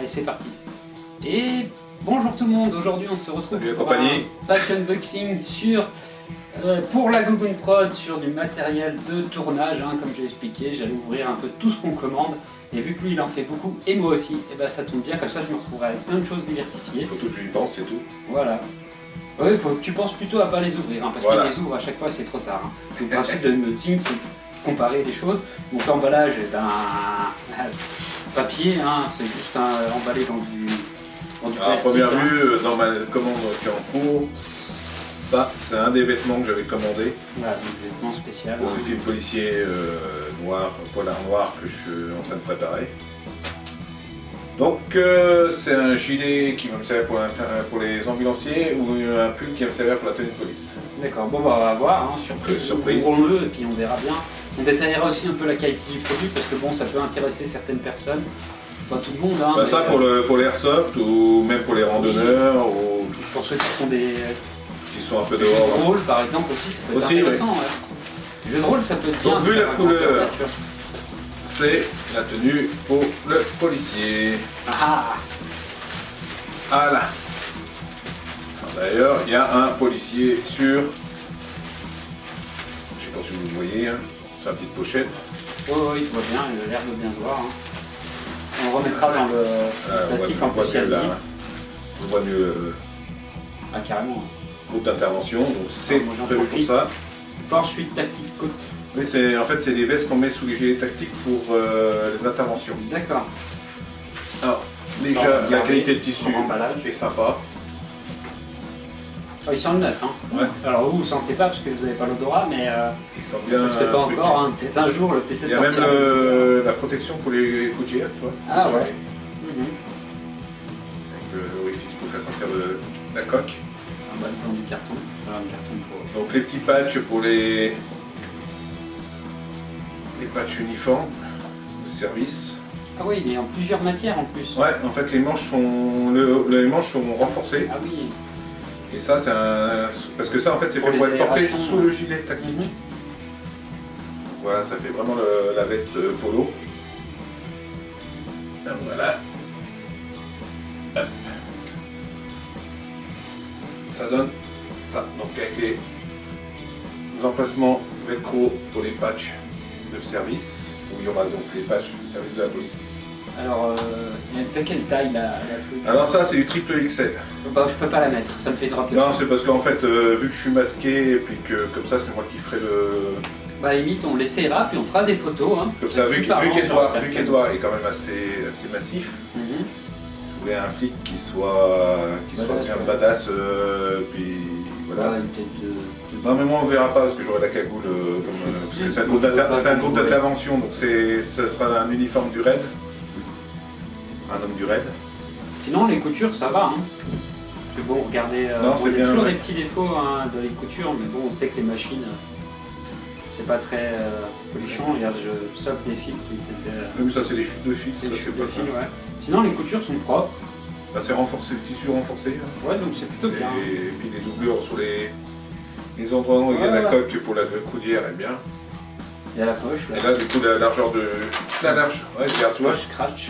Allez, c'est parti. Et bonjour tout le monde, aujourd'hui on se retrouve pour un pack unboxing pour la Gogun Prod sur du matériel de tournage, comme j'ai expliqué. J'allais ouvrir un peu tout ce qu'on commande, et vu que lui il en fait beaucoup, et moi aussi, et ben ça tombe bien, comme ça je me retrouverai avec plein de choses diversifiées. Faut tout que tu y penses, c'est tout. Voilà. Oui, il faut que tu penses plutôt à pas les ouvrir, parce qu'il les ouvre à chaque fois et c'est trop tard. Le principe de unboxing, c'est comparer les choses. Donc l'emballage est un papier, c'est juste emballé dans du plastique. À première vue, dans ma commande qui est en cours, ça c'est un des vêtements que j'avais commandé. Voilà, donc vêtements spécial. Pour le film policier noir, polar noir que je suis en train de préparer. Donc c'est un gilet qui va me servir pour les ambulanciers ou un pull qui va me servir pour la tenue de police. D'accord, bon bah on va voir, surprise. Ouvrons-le et puis on verra bien. On détaillera aussi un peu la qualité du produit parce que bon, ça peut intéresser certaines personnes. Pas tout le monde. Bah, ça pour l'airsoft ou même pour les randonneurs ou pour ceux qui font des sont un peu jeux dehors. de rôle par exemple aussi, ça peut être intéressant. Ouais. Jeux de rôle ça peut être bien. Donc vu la couleur, c'est la tenue pour le policier. Ah. Voilà. D'ailleurs, il y a un policier sur. Je sais pas si vous le voyez, sur la petite pochette. Oui, il voit bien, il a l'air de bien se voir. On remettra dans le plastique en plus adhésif. On voit mieux. Ah, carrément. Groupe d'intervention, donc c'est prévu pour ça. Force Suite Tactique Côte. Oui, en fait, c'est des vestes qu'on met sous les gilets tactiques pour les interventions. D'accord. Alors, déjà, la qualité de tissu est sympa. Oh, il sent le neuf. Ouais. Alors vous ne sentez pas parce que vous n'avez pas l'odorat, mais il sent bien, ça se fait pas encore. Peut-être un jour le PC sortira. Il y a même la protection pour les coutières, tu vois. Ah ouais. Avec l'orifice pour faire sortir de la coque. Dans du carton. Donc les petits patchs pour les patchs uniformes de service. Ah oui, il est en plusieurs matières en plus. Ouais, en fait les manches sont renforcées. Ah oui. Et ça c'est parce que ça en fait c'est fait pour être porté sous le gilet tactique. Donc, voilà, ça fait vraiment la veste polo. Donc, voilà. Hop. Ça donne ça. Donc avec les emplacements velcro pour les patchs de service, où il y aura donc les patchs de service de la police. Alors, il fait quelle taille la truc? Alors ça c'est du triple XL. Bah je peux pas la mettre, ça me fait drop de. Non, c'est parce qu'en fait, vu que je suis masqué, et puis que comme ça c'est moi qui ferai le... Bah limite on l'essayera, puis on fera des photos. Comme ça, vu qu'Edouard est quand même assez massif, je voulais un flic qui soit bien badass, puis voilà. Ouais, non mais moi on verra pas parce que j'aurai la cagoule, parce que c'est un groupe d'intervention, donc ce sera un uniforme du raid. Un homme du raid. Sinon les coutures ça va. Parce que bon, regardez, il y a toujours des petits défauts dans les coutures, mais bon on sait que les machines c'est pas très polichant. Regarde, je saute des fils qui c'était. Mais ça c'est des chutes de fils. Ouais. Sinon les coutures sont propres. Bah, c'est renforcé, le tissu renforcé. Ouais, donc c'est plutôt bien. Et puis les doublures sur les endroits où il y a la coque pour la coudière est bien. Il y a la poche là. Et là du coup la largeur de la large. Ouais, regarde, tu vois. Scratch.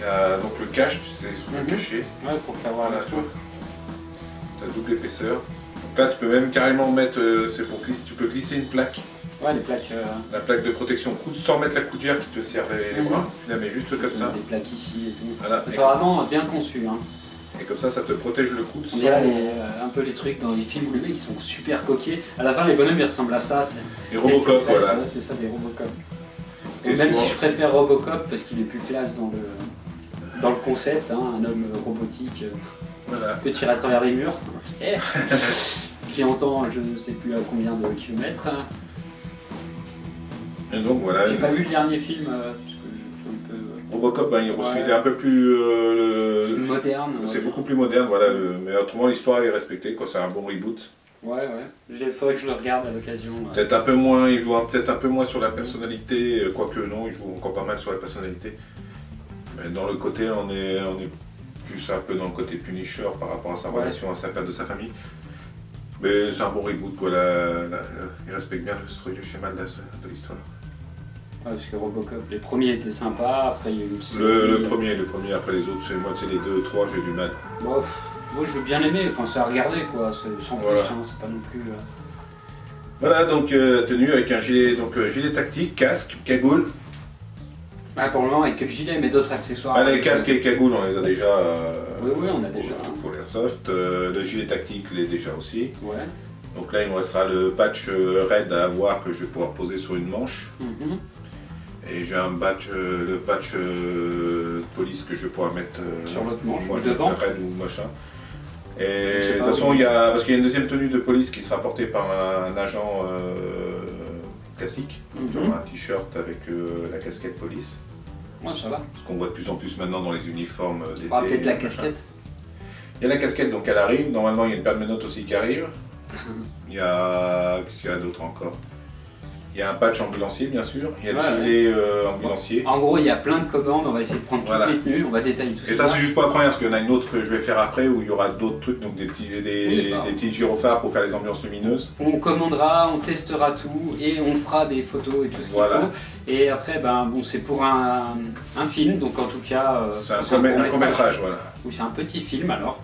Il y a donc le cache, c'est caché. Ouais, pour faire voir la tour. Tu as double épaisseur. Donc là tu peux même carrément mettre, c'est pour glisser, tu peux glisser une plaque. Ouais, les plaques. La plaque de protection coude sans mettre la coudière qui te serre les bras. Tu la mets juste comme ça. Des plaques ici et tout. Voilà. C'est vraiment bien conçu. Et comme ça te protège le coude. On dirait un peu les trucs dans les films où les mecs ils sont super coquets. À la fin, les bonhommes ils ressemblent à ça. Les Robocop, voilà. C'est ça, des Robocop. Même si je préfère Robocop parce qu'il est plus classe dans le concept, un homme robotique peut tirer à travers les murs. Qui entend je ne sais plus à combien de kilomètres. Et donc voilà. J'ai pas vu le dernier film parce que je suis un peu. Robocop, il est un peu plus moderne. C'est beaucoup plus moderne, voilà. Mais autrement l'histoire est respectée, quoi. C'est un bon reboot. Ouais. Il faudrait que je le regarde à l'occasion. Peut-être un peu moins, il joue peut-être un peu moins sur la personnalité, quoique non, il joue encore pas mal sur la personnalité. Mais dans le côté, on est plus un peu dans le côté Punisher par rapport à sa relation à sa perte de sa famille. Mais c'est un bon reboot, quoi. Il respecte bien le schéma de l'histoire. parce que Robocop, les premiers étaient sympas, après il y a eu une série... Le premier, après les autres, moi c'est les 2, 3, j'ai du mal. Bon, moi je veux bien l'aimer, enfin c'est à regarder quoi, c'est sans Voilà. plus, hein, c'est pas non plus... Voilà, donc tenue avec un gilet, gilet tactique, casque, cagoule. Ah, pour le moment avec que le gilet, mais d'autres accessoires. Ah, les casques et cagoules, on les a déjà. Oui, on a déjà. Pour l'airsoft. Le gilet tactique l'est déjà aussi. Ouais. Donc là, il me restera le patch raid à avoir que je vais pouvoir poser sur une manche. Et j'ai un badge, le patch police que je vais pouvoir mettre sur l'autre manche, moi, devant. Raid ou machin. Et de toute façon, parce qu'il y a une deuxième tenue de police qui sera portée par un agent classique. Donc il y aura un t-shirt avec la casquette police. Ouais, ça va. Ce qu'on voit de plus en plus maintenant dans les uniformes d'été. Ah, peut-être la casquette. Il y a la casquette, donc elle arrive. Normalement, il y a une paire de menottes aussi qui arrive. Il y a... Qu'est-ce qu'il y a d'autre encore? Il y a un patch ambulancier, bien sûr. Il y a le gilet ambulancier. En gros, il y a plein de commandes. On va essayer de prendre toutes les tenues. On va détailler tout ça. Et ça, c'est juste pour la première, parce qu'il y en a une autre que je vais faire après où il y aura d'autres trucs, donc des petits gyrophares pour faire les ambiances lumineuses. On commandera, on testera tout et on fera des photos et tout ce qu'il faut. Et après, c'est pour un film, donc en tout cas. C'est un court-métrage, voilà. Ou c'est un petit film alors.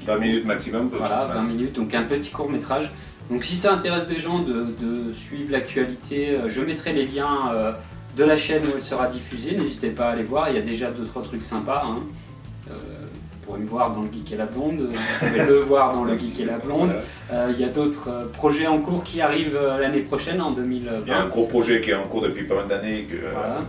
20 minutes maximum. Voilà, 20 minutes, donc un petit court-métrage. Donc si ça intéresse des gens de suivre l'actualité, je mettrai les liens de la chaîne où elle sera diffusée, n'hésitez pas à aller voir, il y a déjà 2-3 trucs sympas. Hein. Vous pourrez me voir dans le Geek et la Blonde, vous pouvez le voir dans le Geek et la Blonde. Il y a d'autres projets en cours qui arrivent l'année prochaine, en 2020. Il y a un gros projet qui est en cours depuis pas mal d'années. Voilà.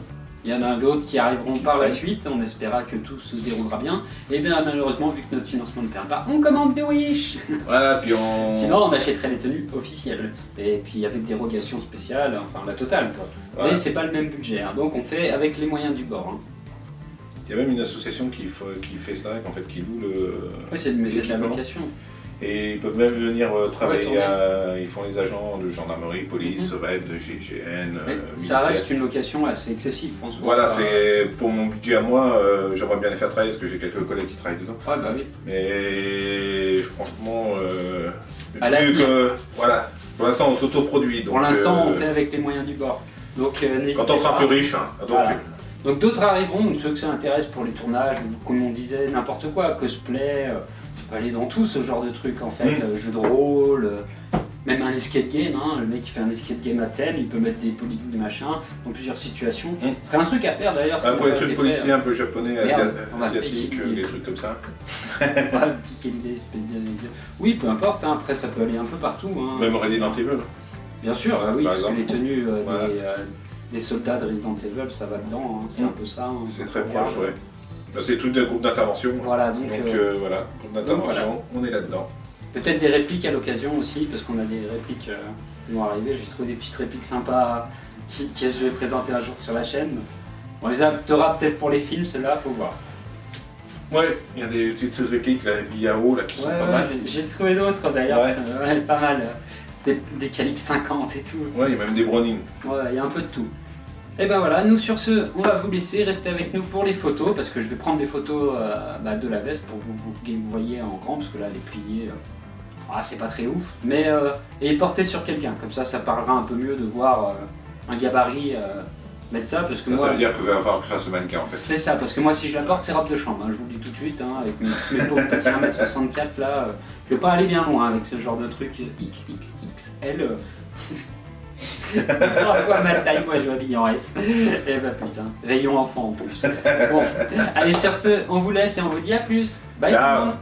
Il y en a d'autres qui arriveront par la suite, on espéra que tout se déroulera bien. Et bien malheureusement, vu que notre financement ne permet pas, on commande des Wish. Voilà, puis on... Sinon on achèterait les tenues officielles. Et puis avec dérogation spéciale, enfin la totale quoi. Voilà. Mais c'est pas le même budget, hein. Donc on fait avec les moyens du bord. Hein. Il y a même une association qui fait ça, en fait, qui loue le... Oui, c'est de la location. Et ils peuvent même venir travailler, ils font les agents de gendarmerie, police, raid, GIGN, ça reste une location assez excessive, François. Voilà, c'est pour mon budget à moi, j'aimerais bien les faire travailler parce que j'ai quelques collègues qui travaillent dedans. Ouais, bah oui. Mais franchement, vu que, voilà, pour l'instant on s'autoproduit. Pour l'instant on fait avec les moyens du bord. Donc n'hésitez pas. Quand on sera plus riche, hein. Voilà. Donc d'autres arriveront, donc ceux que ça intéresse pour les tournages, comme on disait, n'importe quoi, cosplay, tu peux aller dans tout ce genre de trucs en fait, jeux de rôle, même un escape game, hein, le mec qui fait un escape game à tel, il peut mettre des politiques de machin dans plusieurs situations. Ce serait un truc à faire d'ailleurs. Pour les trucs policiers un peu japonais, asiatiques, des trucs comme ça. On va piquer l'idée, oui, peu importe, hein, après ça peut aller un peu partout. Hein. Même Resident Evil. Bien sûr, oui, parce que les tenues des soldats de Resident Evil, ça va dedans, hein, c'est un peu ça. Hein, c'est très proche, ouais. C'est des trucs de groupe d'intervention. Voilà, donc voilà, groupe d'intervention, on est là-dedans. Peut-être des répliques à l'occasion aussi, parce qu'on a des répliques qui vont arriver. J'ai trouvé des petites répliques sympas que je vais présenter un jour sur la chaîne. On les adaptera peut-être pour les films, ceux-là, faut voir. Ouais, il y a des petites répliques, là, des Yao, là, qui sont pas mal. J'ai trouvé d'autres d'ailleurs, pas mal. Des calibres 50 et tout. Ouais, il y a même des Browning. Ouais, il y a un peu de tout. Et ben voilà, nous sur ce, on va vous laisser rester avec nous pour les photos, parce que je vais prendre des photos de la veste pour que vous voyez en grand, parce que là, elle est pliée, c'est pas très ouf. Mais, et porter sur quelqu'un, comme ça parlera un peu mieux de voir un gabarit mettre ça, parce que ça veut dire que va falloir que je fasse ce mannequin en fait. C'est ça, parce que moi si je la porte, c'est robe de chambre, hein, je vous le dis tout de suite, hein, avec mes pauvres petits 1m64 là, je vais pas aller bien loin avec ce genre de truc XXXL. Pourquoi ma taille, moi je m'habille en S. Eh bah putain, rayon enfant en plus. Bon, allez sur ce, on vous laisse et on vous dit à plus. Bye. Ciao.